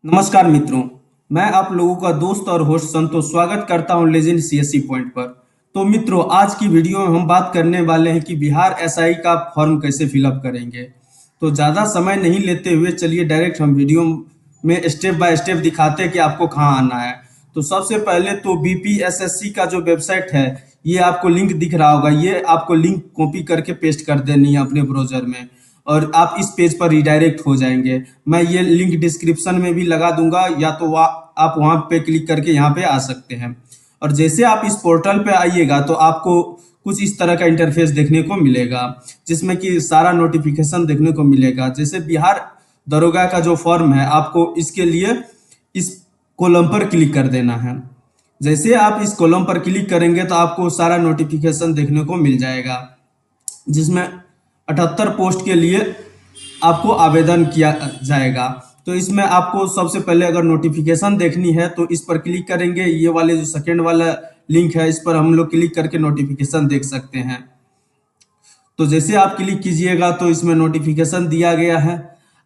नमस्कार मित्रों। मैं आप लोगों का दोस्त और होस्ट संतोष स्वागत करता हूं लेजेंड सीएससी पॉइंट पर। तो मित्रों, आज की वीडियो में हम बात करने वाले हैं कि बिहार एसआई का फॉर्म कैसे फिलअप करेंगे। तो ज़्यादा समय नहीं लेते हुए चलिए डायरेक्ट हम वीडियो में स्टेप बाय स्टेप दिखाते हैं कि आपको कहाँ आना है। तो सबसे पहले तो बीपीएसएससी का जो वेबसाइट है, ये आपको लिंक दिख रहा होगा, ये आपको लिंक कॉपी करके पेस्ट कर देनी है अपने ब्राउजर में और आप इस पेज पर रिडायरेक्ट हो जाएंगे। मैं ये लिंक डिस्क्रिप्शन में भी लगा दूंगा, या तो आप वहां पे क्लिक करके यहाँ पे आ सकते हैं। और जैसे आप इस पोर्टल पे आइएगा तो आपको कुछ इस तरह का इंटरफेस देखने को मिलेगा, जिसमें कि सारा नोटिफिकेशन देखने को मिलेगा। जैसे बिहार दरोगा का जो फॉर्म है, आपको इसके लिए इस कॉलम पर क्लिक कर देना है। जैसे आप इस कॉलम पर क्लिक करेंगे तो आपको सारा नोटिफिकेशन देखने को मिल जाएगा, जिसमें 78 पोस्ट के लिए आपको आवेदन किया जाएगा। तो इसमें आपको सबसे पहले अगर नोटिफिकेशन देखनी है तो इस पर क्लिक करेंगे। ये वाले जो सेकेंड वाला लिंक है, इस पर हम लोग क्लिक करके नोटिफिकेशन देख सकते हैं। तो जैसे आप क्लिक कीजिएगा तो इसमें नोटिफिकेशन दिया गया है।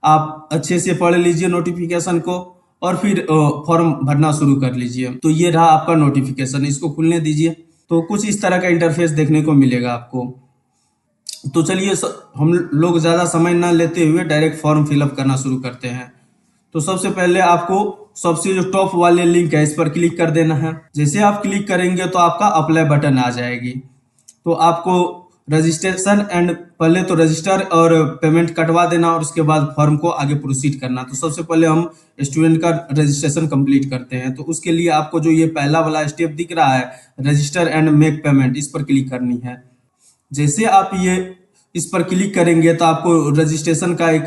आप अच्छे से पढ़ लीजिए नोटिफिकेशन को और फिर फॉर्म भरना शुरू कर लीजिए। तो ये रहा आपका नोटिफिकेशन, इसको खुलने दीजिए। तो कुछ इस तरह का इंटरफेस देखने को मिलेगा आपको। तो चलिए हम लोग ज़्यादा समय ना लेते हुए डायरेक्ट फॉर्म फिलअप करना शुरू करते हैं। तो सबसे पहले आपको सबसे जो टॉप वाले लिंक है, इस पर क्लिक कर देना है। जैसे आप क्लिक करेंगे तो आपका अप्लाई बटन आ जाएगी। तो आपको रजिस्ट्रेशन एंड पहले तो रजिस्टर और पेमेंट कटवा देना और उसके बाद फॉर्म को आगे प्रोसीड करना। तो सबसे पहले हम स्टूडेंट का रजिस्ट्रेशन कंप्लीट करते हैं। तो उसके लिए आपको जो ये पहला वाला स्टेप दिख रहा है, रजिस्टर एंड मेक पेमेंट, इस पर क्लिक करनी है। जैसे आप ये इस पर क्लिक करेंगे तो आपको रजिस्ट्रेशन का एक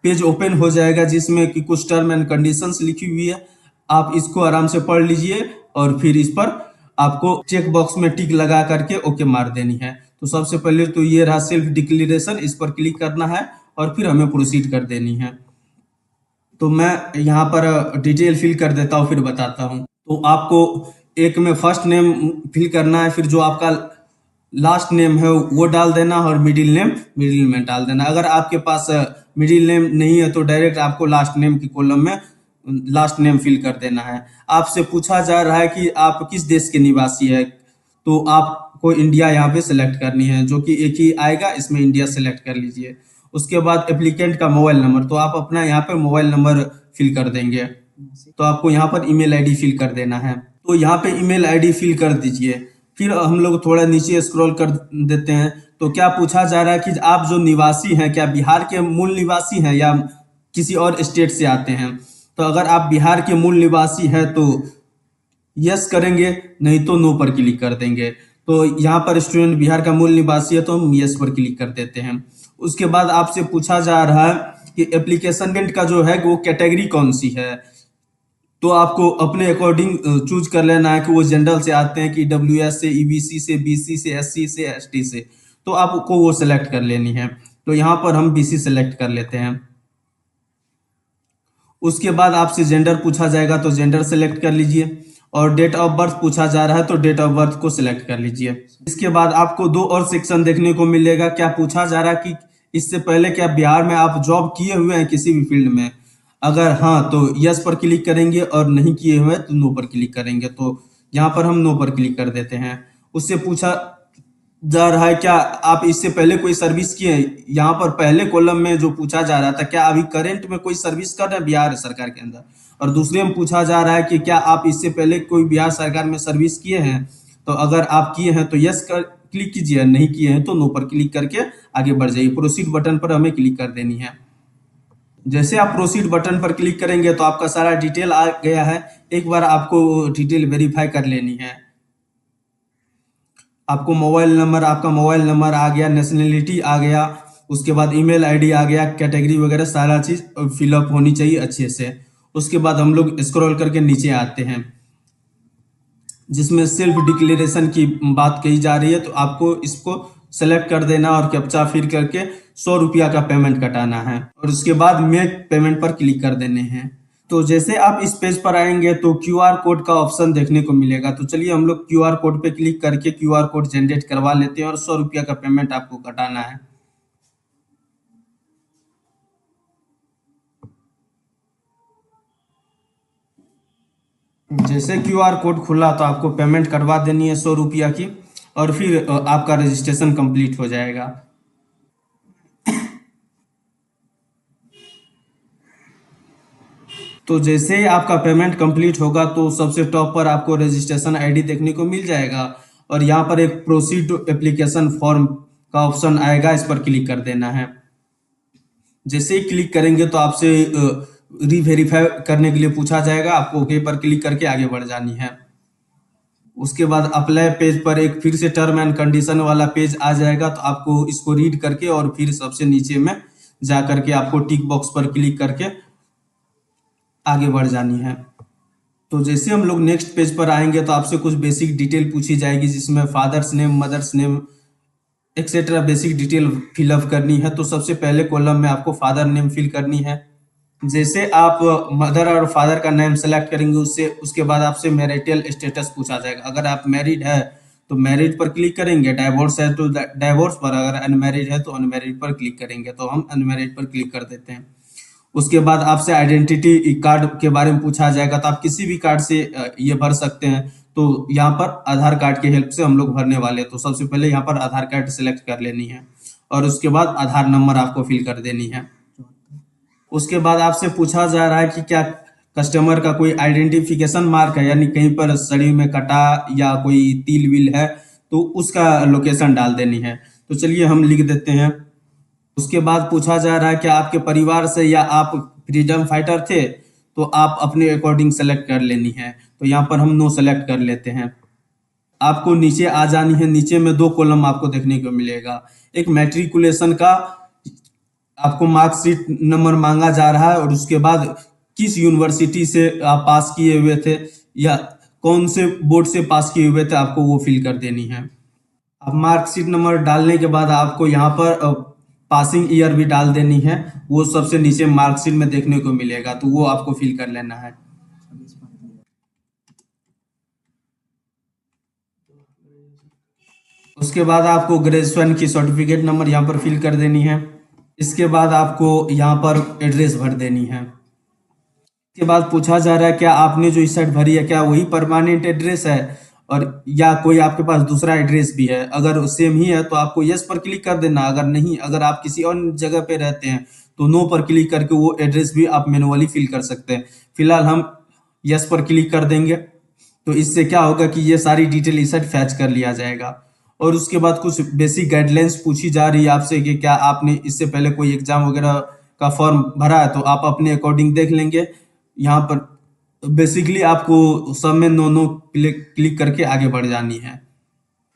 पेज ओपन हो जाएगा, जिसमें कि कुछ टर्म एंड कंडीशंस लिखी हुई है। आप इसको आराम से पढ़ लीजिए और फिर इस पर आपको चेक बॉक्स में टिक लगा करके ओके मार देनी है। तो सबसे पहले तो ये रहा सेल्फ डिक्लेरेशन, इस पर क्लिक करना है और फिर हमें प्रोसीड कर देनी है। तो मैं यहाँ पर डिटेल फिल कर देता हूँ, फिर बताता हूँ। तो आपको एक में फर्स्ट नेम फिल करना है, फिर जो आपका लास्ट नेम है वो डाल देना और मिडिल नेम मिडिल में डाल देना। अगर आपके पास मिडिल नेम नहीं है तो डायरेक्ट आपको लास्ट नेम की कॉलम में लास्ट नेम फिल कर देना है। आपसे पूछा जा रहा है कि आप किस देश के निवासी है, तो आपको इंडिया यहाँ पे सिलेक्ट करनी है, जो कि एक ही आएगा, इसमें इंडिया सिलेक्ट कर लीजिए। उसके बाद एप्लीकेंट का मोबाइल नंबर, तो आप अपना यहाँ पे मोबाइल नंबर फिल कर देंगे। तो आपको यहाँ पर ईमेल आईडी फिल कर देना है। तो यहाँ पे ईमेल आईडी फिल कर दीजिए। फिर हम लोग थोड़ा नीचे स्क्रॉल कर देते हैं। तो क्या पूछा जा रहा है कि आप जो निवासी हैं, क्या बिहार के मूल निवासी हैं या किसी और स्टेट से आते हैं। तो अगर आप बिहार के मूल निवासी हैं तो यस करेंगे, नहीं तो नो पर क्लिक कर देंगे। तो यहाँ पर स्टूडेंट बिहार का मूल निवासी है तो हम यस पर क्लिक कर देते हैं। उसके बाद आपसे पूछा जा रहा है कि एप्लीकेशन का जो है वो कैटेगरी कौन सी है। तो आपको अपने अकॉर्डिंग चूज कर लेना है कि वो जनरल से आते हैं कि डब्ल्यूएस से, ईबीसी से, बीसी से, एससी से, एसटी से। तो आपको वो सिलेक्ट कर लेनी है। तो यहाँ पर हम बीसी सेलेक्ट कर लेते हैं। उसके बाद आपसे जेंडर पूछा जाएगा तो जेंडर सेलेक्ट कर लीजिए और डेट ऑफ बर्थ पूछा जा रहा है तो डेट ऑफ बर्थ को सिलेक्ट कर लीजिए। इसके बाद आपको दो और सेक्शन देखने को मिलेगा। क्या पूछा जा रहा है कि इससे पहले क्या बिहार में आप जॉब किए हुए हैं किसी भी फील्ड में। अगर हाँ तो यस पर क्लिक करेंगे और नहीं किए हुए तो नो पर क्लिक करेंगे। तो यहाँ पर हम नो पर क्लिक कर देते हैं। उससे पूछा जा रहा है क्या आप इससे पहले कोई सर्विस किए हैं। यहाँ पर पहले कॉलम में जो पूछा जा रहा था, क्या अभी करंट में कोई सर्विस कर रहे हैं बिहार सरकार के अंदर। और दूसरे में पूछा जा रहा है कि क्या आप इससे पहले कोई बिहार सरकार में सर्विस किए हैं। तो अगर आप किए हैं तो यस कर क्लिक कीजिए, नहीं किए हैं तो नो पर क्लिक करके आगे बढ़ जाइए। प्रोसीड बटन पर हमें क्लिक कर देनी है। जैसे आप प्रोसीड बटन पर क्लिक करेंगे तो आपका सारा डिटेल आ गया है। एक बार आपको डिटेल वेरीफाई कर लेनी है। आपको मोबाइल नंबर, आपका मोबाइल नंबर आ गया, नेशनलिटी आ गया, उसके बाद ईमेल आईडी आ गया, कैटेगरी वगैरह सारा चीज़ फिलअप होनी चाहिए अच्छे से। उसके बाद हम लोग स्क्रॉल करके नीचे आते हैं, जिसमें सेल्फ डिक्लेरेशन की बात कही जा रही है। तो आपको इसको सेलेक्ट कर देना और कैप्चा फिल करके 100 रुपया का पेमेंट कटाना है और उसके बाद मेक पेमेंट पर क्लिक कर देने हैं। तो जैसे आप इस पेज पर आएंगे तो क्यूआर कोड का ऑप्शन देखने को मिलेगा। तो चलिए हम लोग क्यूआर कोड पे क्लिक करके क्यूआर कोड जनरेट करवा लेते हैं और 100 रुपया का पेमेंट आपको कटाना है। जैसे क्यूआर कोड खुला तो आपको पेमेंट करवा देनी है 100 रुपया की, और फिर आपका रजिस्ट्रेशन कंप्लीट हो जाएगा। तो जैसे ही आपका पेमेंट कंप्लीट होगा तो सबसे टॉप पर आपको रजिस्ट्रेशन आईडी देखने को मिल जाएगा, और यहाँ पर एक प्रोसीड टू एप्लीकेशन फॉर्म का ऑप्शन आएगा, इस पर क्लिक कर देना है। जैसे ही क्लिक करेंगे तो आपसे रीवेरीफाई करने के लिए पूछा जाएगा, आपको ओके पर क्लिक करके आगे बढ़ जानी है। उसके बाद अप्लाई पेज पर एक फिर से टर्म एंड कंडीशन वाला पेज आ जाएगा, तो आपको इसको रीड करके और फिर सबसे नीचे में जा करके आपको टिक बॉक्स पर क्लिक करके आगे बढ़ जानी है। तो जैसे हम लोग नेक्स्ट पेज पर आएंगे तो आपसे कुछ बेसिक डिटेल पूछी जाएगी, जिसमें father's name, mother's name etcetera basic detail fill up करनी है। तो सबसे पहले कॉलम में आपको फादर नेम फिल करनी है। जैसे आप मदर और फादर का नेम सेलेक्ट करेंगे, उससे उसके बाद आपसे मैरिटल स्टेटस पूछा जाएगा। अगर आप मैरिड है तो मैरिड पर क्लिक करेंगे, डाइवोर्स है तो डाइवोर्स पर, अगर अनमैरिड है तो अनमैरिड पर क्लिक करेंगे। तो हम अनमैरिड पर क्लिक कर देते हैं। उसके बाद आपसे आइडेंटिटी कार्ड के बारे में पूछा जाएगा, तो आप किसी भी कार्ड से ये भर सकते हैं। तो यहाँ पर आधार कार्ड की हेल्प से हम लोग भरने वाले हैं। तो सबसे पहले यहाँ पर आधार कार्ड सेलेक्ट कर लेनी है, और उसके बाद आधार नंबर आपको फिल कर देनी है। उसके बाद आपसे पूछा जा रहा है कि क्या कस्टमर का कोई आइडेंटिफिकेशन मार्क है, यानी कहीं पर शरीर में कटा या कोई तिल विल है, तो उसका लोकेशन डाल देनी है। तो चलिए हम लिख देते हैं। उसके बाद पूछा जा रहा है कि आपके परिवार से या आप फ्रीडम फाइटर थे, तो आप अपने अकॉर्डिंग सेलेक्ट कर लेनी है। तो यहाँ पर हम नो सेलेक्ट कर लेते हैं। आपको नीचे आ जानी है। नीचे में दो कॉलम आपको देखने को मिलेगा। एक मैट्रिकुलेशन का आपको मार्कशीट नंबर मांगा जा रहा है, और उसके बाद किस यूनिवर्सिटी से आप पास किए हुए थे या कौन से बोर्ड से पास किए हुए थे, आपको वो फिल कर देनी है। अब मार्कशीट नंबर डालने के बाद आपको यहाँ पर पासिंग ईयर भी डाल देनी है। वो सबसे नीचे मार्कशीट में देखने को मिलेगा, तो वो आपको फिल कर लेना है। उसके बाद आपको ग्रेजुएशन की सर्टिफिकेट नंबर यहाँ पर फिल कर देनी है। इसके बाद आपको यहाँ पर एड्रेस भर देनी है। इसके बाद पूछा जा रहा है क्या आपने जो इस भरी है क्या वही परमानेंट एड्रेस है, और या कोई आपके पास दूसरा एड्रेस भी है। अगर सेम ही है तो आपको यस पर क्लिक कर देना। अगर नहीं, अगर आप किसी और जगह पे रहते हैं तो नो पर क्लिक करके वो एड्रेस भी आप मैनुअली फिल कर सकते हैं। फिलहाल हम यस पर क्लिक कर देंगे, तो इससे क्या होगा कि ये सारी डिटेल इस साइड फैच कर लिया जाएगा। और उसके बाद कुछ बेसिक गाइडलाइंस पूछी जा रही है आपसे कि क्या आपने इससे पहले कोई एग्जाम वगैरह का फॉर्म भरा है, तो आप अपने अकॉर्डिंग देख लेंगे। यहाँ पर बेसिकली आपको सब में नो नो क्लिक करके आगे बढ़ जानी है।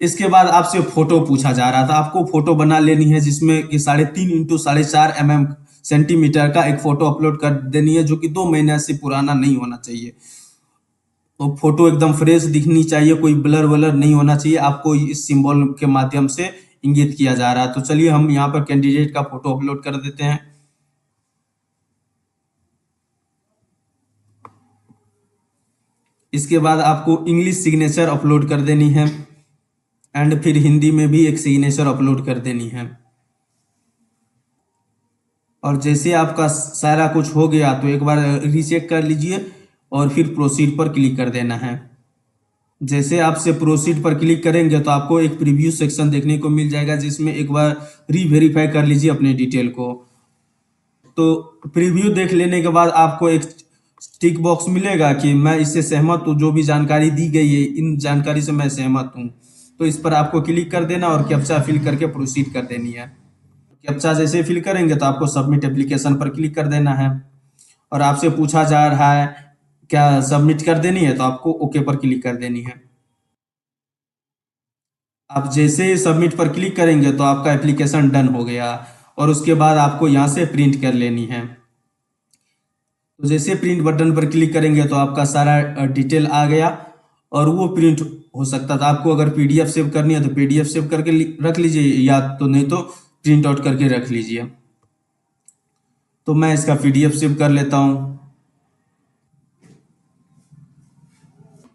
इसके बाद आपसे फोटो पूछा जा रहा था। आपको फोटो बना लेनी है, जिसमें कि 3.5 x 4.5 mm सेंटीमीटर का एक फोटो अपलोड कर देनी है, जो कि 2 महीने से पुराना नहीं होना चाहिए। तो फोटो एकदम फ्रेश दिखनी चाहिए, कोई ब्लर वलर नहीं होना चाहिए। आपको इस सिंबल के माध्यम से इंगित किया जा रहा है। तो चलिए हम यहाँ पर कैंडिडेट का फोटो अपलोड कर देते हैं। इसके बाद आपको इंग्लिश सिग्नेचर अपलोड कर देनी है, एंड फिर हिंदी में भी एक सिग्नेचर अपलोड कर देनी है। और जैसे आपका सारा कुछ हो गया तो एक बार रीचेक कर लीजिए, और फिर प्रोसीड पर क्लिक कर देना है। जैसे आपसे प्रोसीड पर क्लिक करेंगे तो आपको एक प्रीव्यू सेक्शन देखने को मिल जाएगा, जिसमें एक बार रीवेरीफाई कर लीजिए अपने डिटेल को। तो प्रीव्यू देख लेने के बाद आपको एक टिक बॉक्स मिलेगा कि मैं इससे सहमत हूँ, जो भी जानकारी दी गई है इन जानकारी से मैं सहमत हूँ। तो इस पर आपको क्लिक कर देना और कैप्चा फिल करके प्रोसीड कर देनी है। कैप्चा जैसे फिल करेंगे तो आपको सबमिट एप्लीकेशन पर क्लिक कर देना है, और आपसे पूछा जा रहा है क्या सबमिट कर देनी है, तो आपको ओके पर क्लिक कर देनी है। आप जैसे सबमिट पर क्लिक करेंगे तो आपका एप्लीकेशन डन हो गया, और उसके बाद आपको यहाँ से प्रिंट कर लेनी है। तो जैसे प्रिंट बटन पर क्लिक करेंगे तो आपका सारा डिटेल आ गया, और वो प्रिंट हो सकता था। आपको अगर पीडीएफ सेव करनी है तो पीडीएफ सेव करके रख लीजिए, या तो नहीं तो प्रिंट आउट करके रख लीजिए। तो मैं इसका पीडीएफ सेव कर लेता हूँ।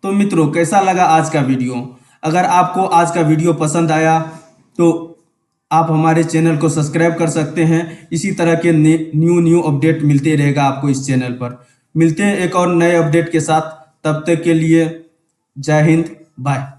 तो मित्रों, कैसा लगा आज का वीडियो? अगर आपको आज का वीडियो पसंद आया तो आप हमारे चैनल को सब्सक्राइब कर सकते हैं। इसी तरह के न्यू न्यू अपडेट मिलते रहेगा आपको इस चैनल पर। मिलते हैं एक और नए अपडेट के साथ। तब तक के लिए जय हिंद, बाय।